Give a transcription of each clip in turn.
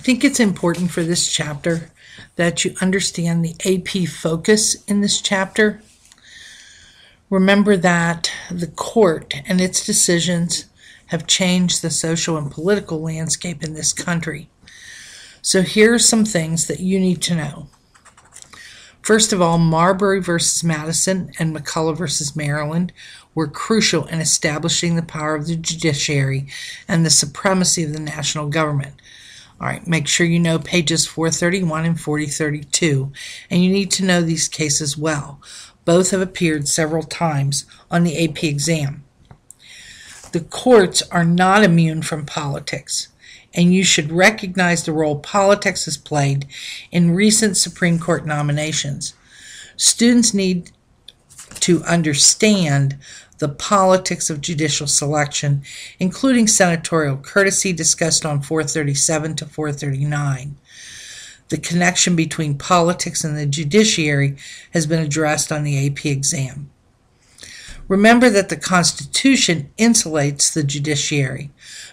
think it's important for this chapter that you understand the AP focus in this chapter. Remember that the court and its decisions have changed the social and political landscape in this country. So here are some things that you need to know. First of all, Marbury versus Madison and McCulloch versus Maryland were crucial in establishing the power of the judiciary and the supremacy of the national government. All right, make sure you know pages 431 and 4032, and you need to know these cases well. Both have appeared several times on the AP exam. The courts are not immune from politics, and you should recognize the role politics has played in recent Supreme Court nominations. Students need to understand the politics of judicial selection, including senatorial courtesy discussed on 437 to 439. The connection between politics and the judiciary has been addressed on the AP exam. Remember that the Constitution insulates the judiciary.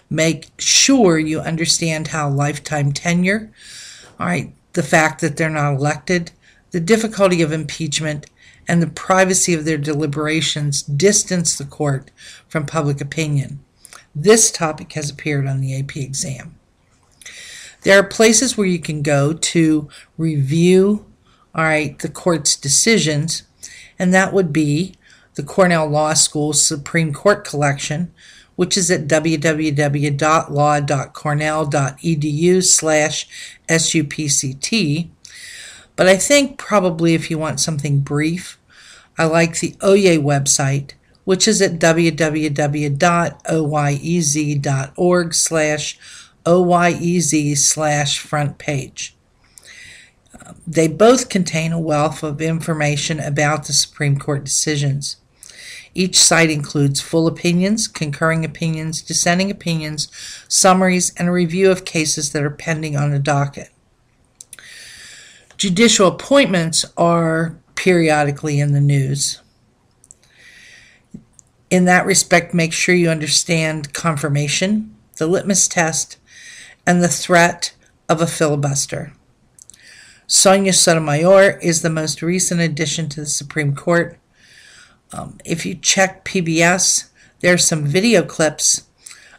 Make sure you understand how lifetime tenure, the fact that they're not elected, the difficulty of impeachment, and the privacy of their deliberations distance the court from public opinion. This topic has appeared on the AP exam. There are places where you can go to review, the court's decisions, and that would be the Cornell Law School Supreme Court Collection, which is at www.law.cornell.edu/SUPCT. But I think probably if you want something brief, I like the OYE website, which is at www.oyez.org/OYEZ/front page. They both contain a wealth of information about the Supreme Court decisions. Each site includes full opinions, concurring opinions, dissenting opinions, summaries, and a review of cases that are pending on the docket. Judicial appointments are periodically in the news. In that respect, make sure you understand confirmation, the litmus test, and the threat of a filibuster. Sonia Sotomayor is the most recent addition to the Supreme Court. If you check PBS, there are some video clips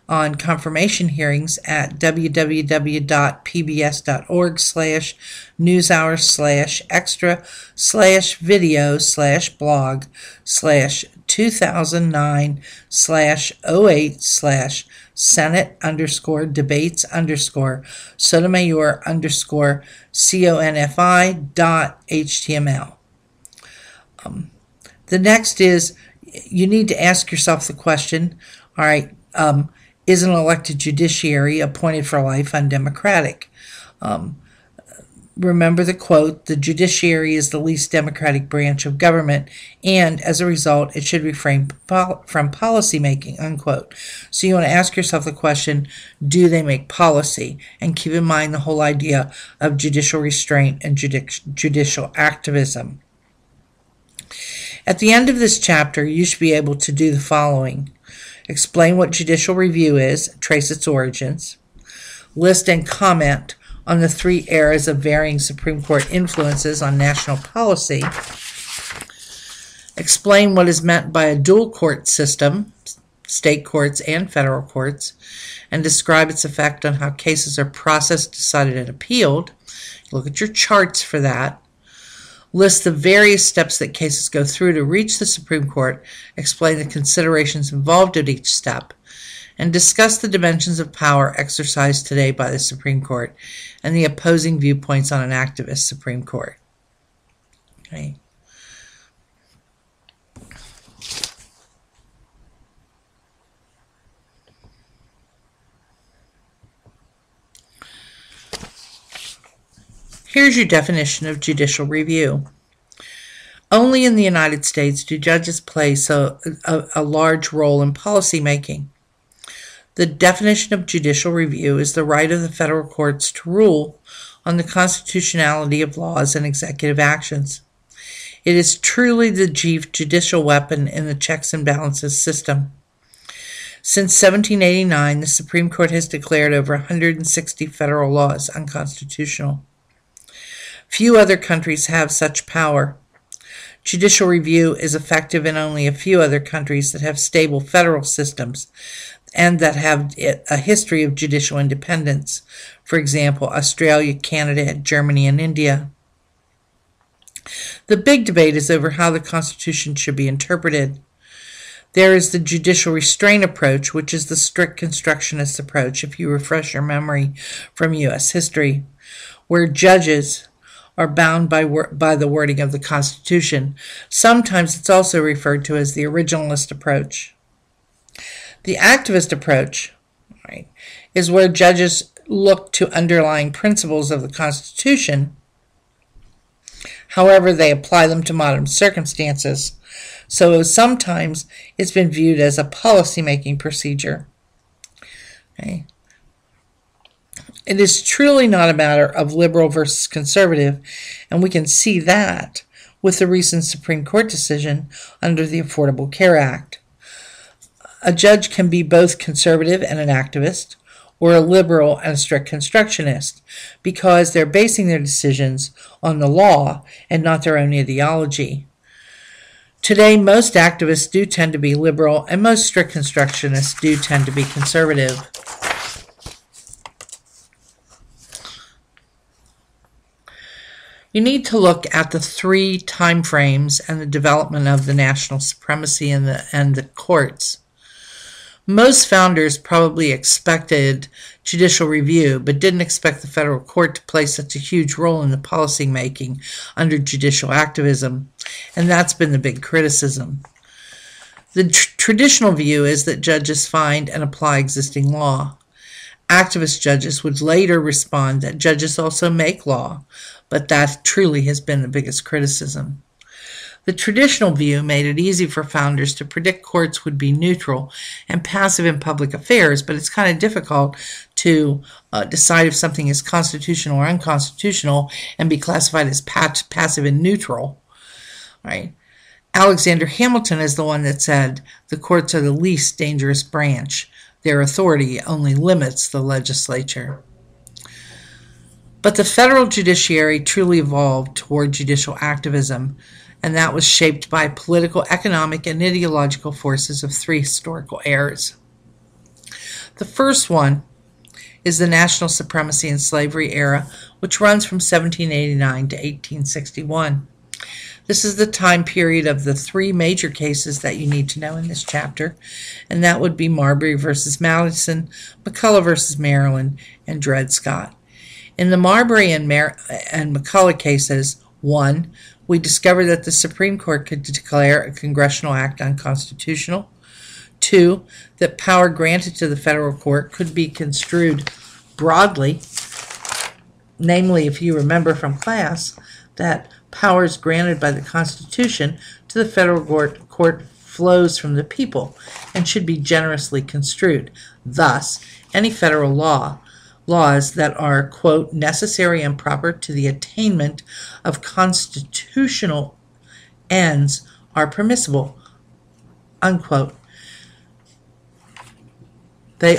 on confirmation hearings at www.pbs.org/news/Senate_debates_Sotomayor_CONFI.html. The next is you need to ask yourself the question, is an elected judiciary appointed for life undemocratic? Remember the quote, the judiciary is the least democratic branch of government, and as a result, it should refrain from policy making, unquote. So you want to ask yourself the question, do they make policy? And keep in mind the whole idea of judicial restraint and judicial activism. At the end of this chapter, you should be able to do the following. Explain what judicial review is, trace its origins. List and comment on the three eras of varying Supreme Court influences on national policy. Explain what is meant by a dual court system, state courts and federal courts, and describe its effect on how cases are processed, decided, and appealed. Look at your charts for that. List the various steps that cases go through to reach the Supreme Court, explain the considerations involved at each step, and discuss the dimensions of power exercised today by the Supreme Court and the opposing viewpoints on an activist Supreme Court. Okay. Here's your definition of judicial review. Only in the United States do judges play a large role in policy making. The definition of judicial review is the right of the federal courts to rule on the constitutionality of laws and executive actions. It is truly the chief judicial weapon in the checks and balances system. Since 1789, the Supreme Court has declared over 160 federal laws unconstitutional. Few other countries have such power. Judicial review is effective in only a few other countries that have stable federal systems and that have a history of judicial independence. For example, Australia, Canada, Germany, and India. The big debate is over how the Constitution should be interpreted. There is the judicial restraint approach, which is the strict constructionist approach, if you refresh your memory from U.S. history, where judges are bound by the wording of the Constitution. Sometimes it's also referred to as the originalist approach. The activist approach, right, is where judges look to underlying principles of the Constitution. However, they apply them to modern circumstances. So sometimes it's been viewed as a policy-making procedure. Okay. It is truly not a matter of liberal versus conservative, and we can see that with the recent Supreme Court decision under the Affordable Care Act. A judge can be both conservative and an activist, or a liberal and a strict constructionist, because they're basing their decisions on the law and not their own ideology. Today, most activists do tend to be liberal, and most strict constructionists do tend to be conservative. You need to look at the three time frames and the development of the national supremacy and the courts. Most founders probably expected judicial review, but didn't expect the federal court to play such a huge role in the policy making under judicial activism, and that's been the big criticism. The traditional view is that judges find and apply existing law. Activist judges would later respond that judges also make law, but that truly has been the biggest criticism. The traditional view made it easy for founders to predict courts would be neutral and passive in public affairs, but it's kind of difficult to decide if something is constitutional or unconstitutional and be classified as passive and neutral. Right? Alexander Hamilton is the one that said the courts are the least dangerous branch. Their authority only limits the legislature. But the federal judiciary truly evolved toward judicial activism, and that was shaped by political, economic, and ideological forces of three historical eras. The first one is the national supremacy and slavery era, which runs from 1789 to 1861. This is the time period of the three major cases that you need to know in this chapter, and that would be Marbury versus Madison, McCulloch versus Maryland, and Dred Scott. In the Marbury and McCulloch cases, 1, we discovered that the Supreme Court could declare a congressional act unconstitutional. 2, that power granted to the federal court could be construed broadly, namely, if you remember from class, that powers granted by the Constitution to the federal court flows from the people and should be generously construed. Thus, any federal laws that are, quote, necessary and proper to the attainment of constitutional ends are permissible, unquote. Those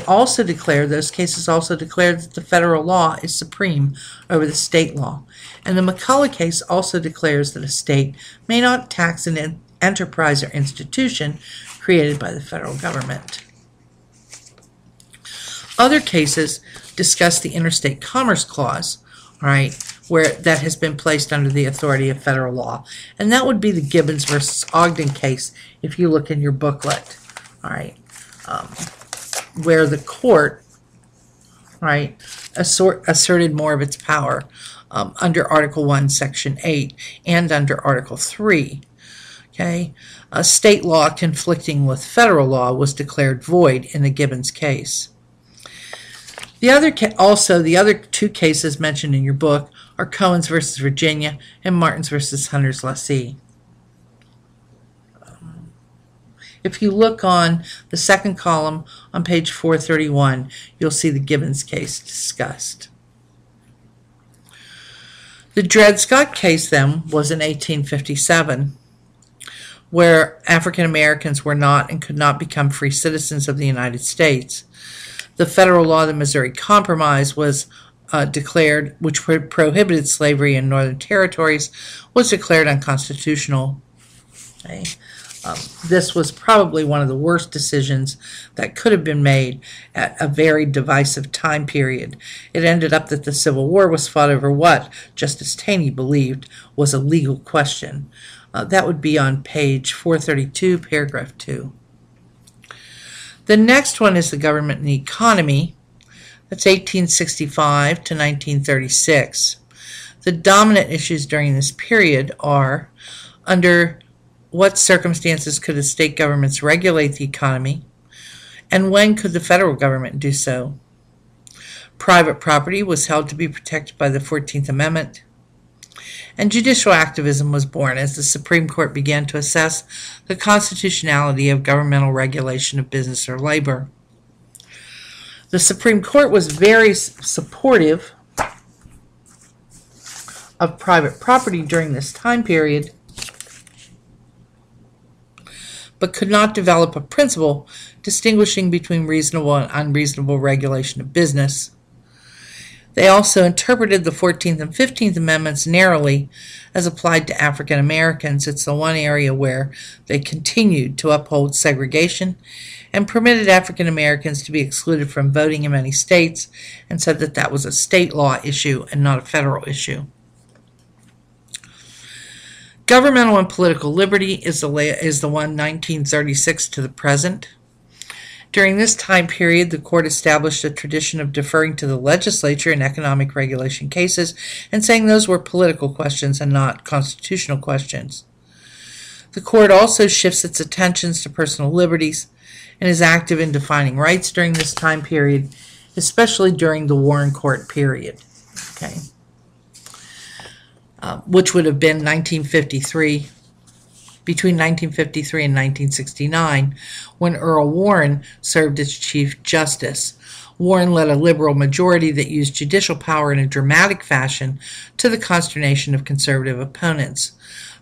cases also declare that the federal law is supreme over the state law. And the McCulloch case also declares that a state may not tax an enterprise or institution created by the federal government. Other cases discuss the Interstate Commerce Clause, right, where that has been placed under the authority of federal law. And that would be the Gibbons versus Ogden case, if you look in your booklet, all right, where the court, right, asserted more of its power under Article 1, Section 8, and under Article 3. Okay, a state law conflicting with federal law was declared void in the Gibbons case. The other two cases mentioned in your book are Cohens versus Virginia and Martins versus Hunter's lessee. If you look on the second column on page 431, you'll see the Gibbons case discussed. The Dred Scott case, then, was in 1857. where African Americans were not and could not become free citizens of the United States. The federal law, the Missouri Compromise, was declared, which prohibited slavery in northern territories, was declared unconstitutional. Okay. This was probably one of the worst decisions that could have been made at a very divisive time period. It ended up that the Civil War was fought over what Justice Taney believed was a legal question. That would be on page 432, paragraph 2. The next one is the government and the economy. That's 1865 to 1936. The dominant issues during this period are: under what circumstances could the state governments regulate the economy, and when could the federal government do so? Private property was held to be protected by the 14th Amendment, and judicial activism was born as the Supreme Court began to assess the constitutionality of governmental regulation of business or labor. The Supreme Court was very supportive of private property during this time period, but could not develop a principle distinguishing between reasonable and unreasonable regulation of business. They also interpreted the 14th and 15th Amendments narrowly as applied to African Americans. It's the one area where they continued to uphold segregation and permitted African Americans to be excluded from voting in many states, and said that that was a state law issue and not a federal issue. Governmental and political liberty is the one 1936 to the present. During this time period, the court established a tradition of deferring to the legislature in economic regulation cases and saying those were political questions and not constitutional questions. The court also shifts its attentions to personal liberties and is active in defining rights during this time period, especially during the Warren Court period. Okay. Which would have been between 1953 and 1969, when Earl Warren served as Chief Justice. Warren led a liberal majority that used judicial power in a dramatic fashion to the consternation of conservative opponents.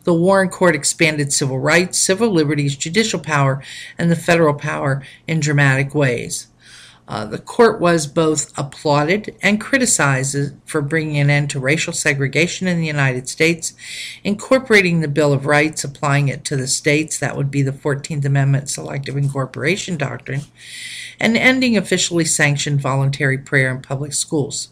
The Warren Court expanded civil rights, civil liberties, judicial power, and the federal power in dramatic ways. The court was both applauded and criticized for bringing an end to racial segregation in the United States, incorporating the Bill of Rights, applying it to the states, that would be the 14th Amendment selective incorporation doctrine, and ending officially sanctioned voluntary prayer in public schools.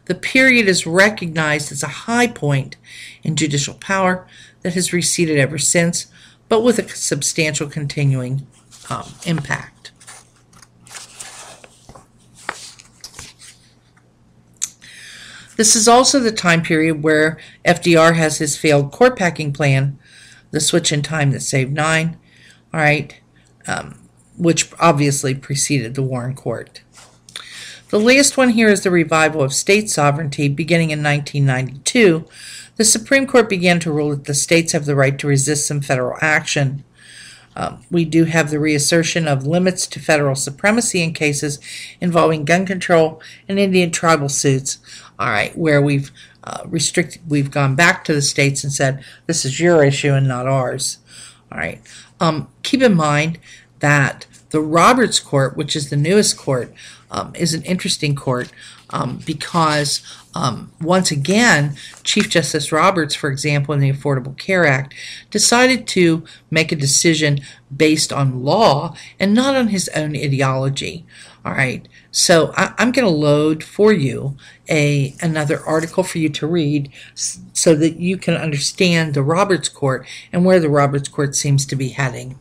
The period is recognized as a high point in judicial power that has receded ever since, but with a substantial continuing impact. This is also the time period where FDR has his failed court packing plan, the switch in time that saved 9, all right, which obviously preceded the Warren Court. The last one here is the revival of state sovereignty. Beginning in 1992, the Supreme Court began to rule that the states have the right to resist some federal action. We do have the reassertion of limits to federal supremacy in cases involving gun control and Indian tribal suits, all right, where we've gone back to the states and said, this is your issue and not ours. All right. Keep in mind that the Roberts Court, which is the newest court, is an interesting court because once again, Chief Justice Roberts, for example, in the Affordable Care Act, decided to make a decision based on law and not on his own ideology. All right, so I'm going to load for you another article for you to read so that you can understand the Roberts Court and where the Roberts Court seems to be heading.